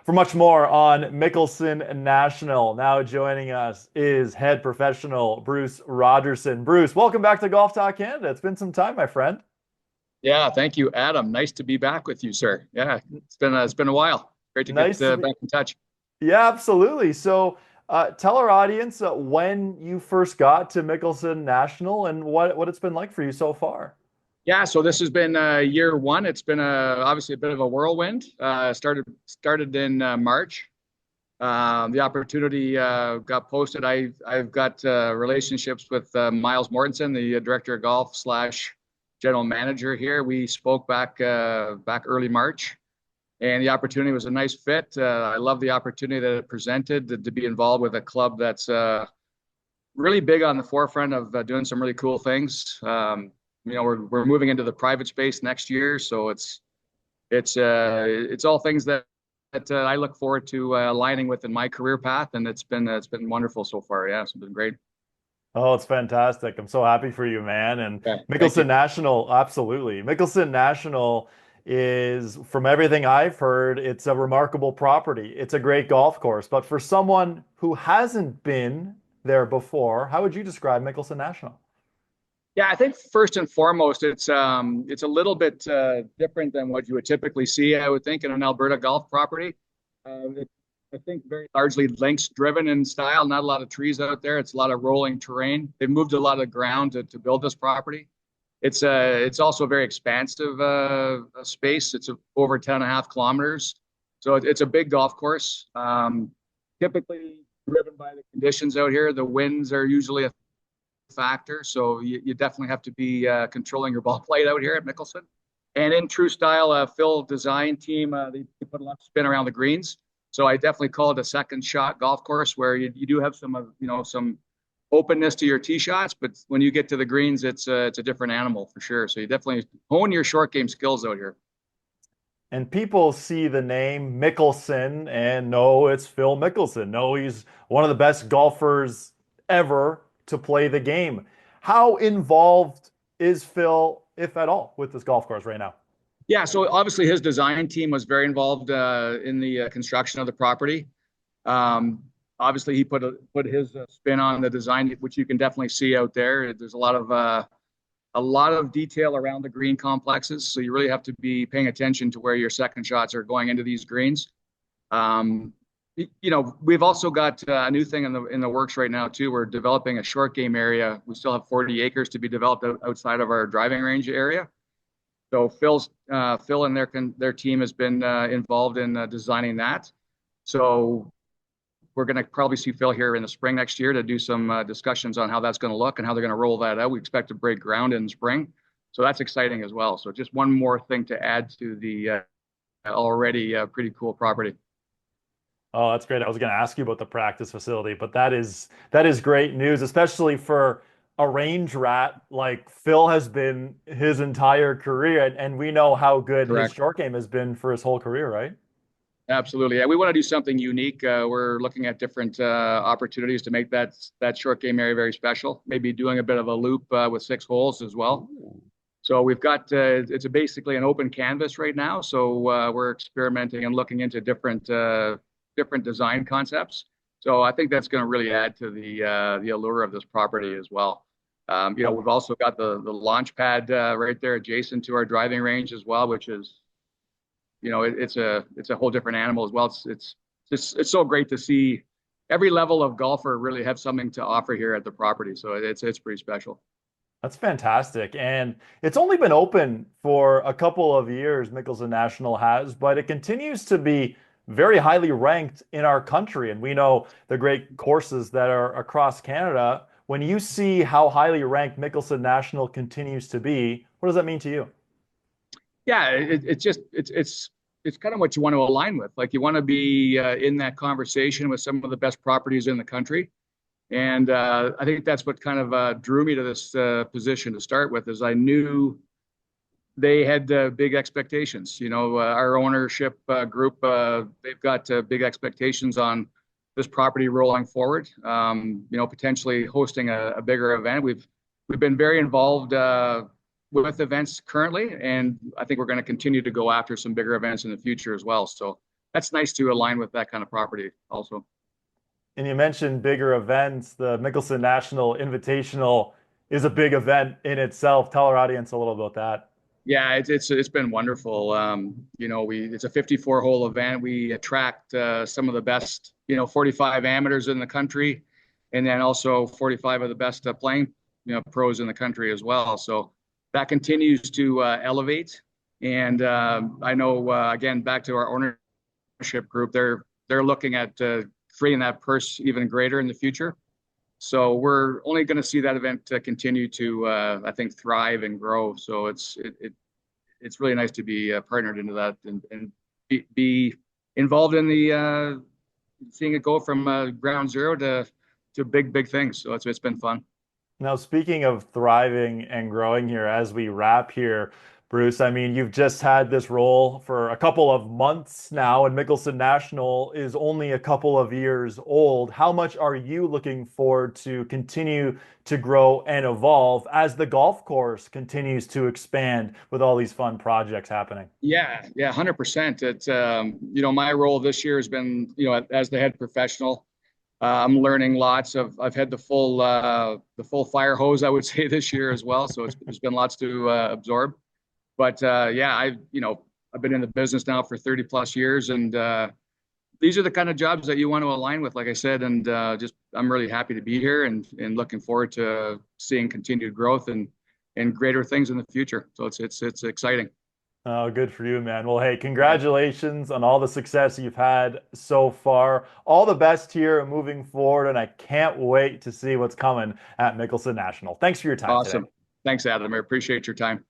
For much more on Mickelson National, now joining us is head professional Bruce Rogerson. Bruce, welcome back to Golf Talk Canada. It's been some time, my friend. Yeah, thank you, Adam. Nice to be back with you, sir. Yeah, it's been a while. Great to get Nice to be. back in touch. Yeah, absolutely. Tell our audience when you first got to Mickelson National and what it's been like for you so far. Yeah, so this has been year one. It's been obviously a bit of a whirlwind. Started in March. The opportunity got posted. I've got relationships with Miles Mortensen, the director of golf slash general manager here. We spoke back early March, and the opportunity was a nice fit. I love the opportunity that it presented to be involved with a club that's really big on the forefront of doing some really cool things. We're moving into the private space next year, so it's all things that I look forward to aligning with in my career path, and it's been wonderful so far. Yeah, it's been great. Oh, it's fantastic. I'm so happy for you, man. And Yeah, thank Mickelson you. National, absolutely. Mickelson National is, from everything I've heard, it's a remarkable property. It's a great golf course. But for someone who hasn't been there before, how would you describe Mickelson National? Yeah, I think first and foremost, it's a little bit different than what you would typically see. I would think in an Alberta golf property. I think very largely links driven in style. Not a lot of trees out there. It's a lot of rolling terrain. They've moved a lot of ground to build this property. It's also a very expansive space. It's over 10.5 kilometers, so it's a big golf course. Typically driven by the conditions out here. The winds are usually a factor. So you definitely have to be controlling your ball flight out here at Mickelson. And in true style, Phil Design Team, they put a lot of spin around the greens. So I definitely call it a second shot golf course where you do have some openness to your tee shots, but when you get to the greens, it's a different animal for sure. So you definitely hone your short game skills out here. And people see the name Mickelson and know it's Phil Mickelson. No, he's one of the best golfers ever to play the game. How involved is Phil, if at all, with this golf course right now? Yeah, so obviously his design team was very involved in the construction of the property. Um, Obviously, he put his spin on the design, which you can definitely see out there. There's a lot of detail around the green complexes, so you really have to be paying attention to where your second shots are going into these greens. Um, we've also got a new thing in the works right now too. We're developing a short game area. We still have 40 acres to be developed outside of our driving range area. So Phil and their team has been involved in designing that. So we're going to probably see Phil here in the spring next year to do some discussions on how that's going to look and how they're going to roll that out. We expect to break ground in the spring, so that's exciting as well. So just one more thing to add to the already pretty cool property. Oh, that's great. I was going to ask you about the practice facility, but that is great news, especially for a range rat like Phil has been his entire career, and we know how good his Correct. short game has been for his whole career, right? Absolutely. Yeah, we want to do something unique. We're looking at different opportunities to make that short game area very special. Maybe doing a bit of a loop with 6 holes as well. Ooh. So we've got it's basically an open canvas right now. So we're experimenting and looking into different design concepts. So I think that's going to really add to the allure of this property as well. We've also got the launch pad right there adjacent to our driving range as well, which is it's a whole different animal as well. It's so great to see every level of golfer really have something to offer here at the property. So it's pretty special. That's fantastic. And it's only been open for a couple of years, Mickelson National has, but it continues to be very highly ranked in our country. And we know the great courses that are across Canada. When you see how highly ranked Mickelson National continues to be, what does that mean to you? Yeah, it's kind of what you want to align with. Like you want to be in that conversation with some of the best properties in the country. And I think that's what kind of drew me to this position to start with, is I knew they had big expectations. Our ownership group, they've got big expectations on this property rolling forward. Potentially hosting a bigger event. We've been very involved with events currently, and I think we're going to continue to go after some bigger events in the future as well. So that's nice to align with that kind of property also. And you mentioned bigger events. The Mickelson National Invitational is a big event in itself. Tell our audience a little about that. Yeah, it's been wonderful. We it's a 54 hole event. We attract some of the best, 45 amateurs in the country, and then also 45 of the best playing, pros in the country as well. So that continues to elevate. And I know again back to our ownership group, they're looking at creating that purse even greater in the future. So we're only going to see that event continue to, I think, thrive and grow. So it's really nice to be partnered into that and be involved in the seeing it go from ground zero to big things. So it's been fun. Now, speaking of thriving and growing here, as we wrap here, Bruce, I mean, you've just had this role for a couple of months now, and Mickelson National is only a couple of years old. How much are you looking forward to continue to grow and evolve as the golf course continues to expand with all these fun projects happening? Yeah, 100%. My role this year has been, as the head professional. I'm learning lots of. I've had the full fire hose, I would say, this year as well. So there's been lots to absorb. But yeah, I've been in the business now for 30 plus years, and these are the kind of jobs that you want to align with, like I said. And just I'm really happy to be here and looking forward to seeing continued growth and greater things in the future. So it's exciting. Oh, good for you, man. Well, hey, congratulations on all the success you've had so far. All the best here moving forward, and I can't wait to see what's coming at Mickelson National. Thanks for your time today. Awesome. Thanks, Adam. I appreciate your time.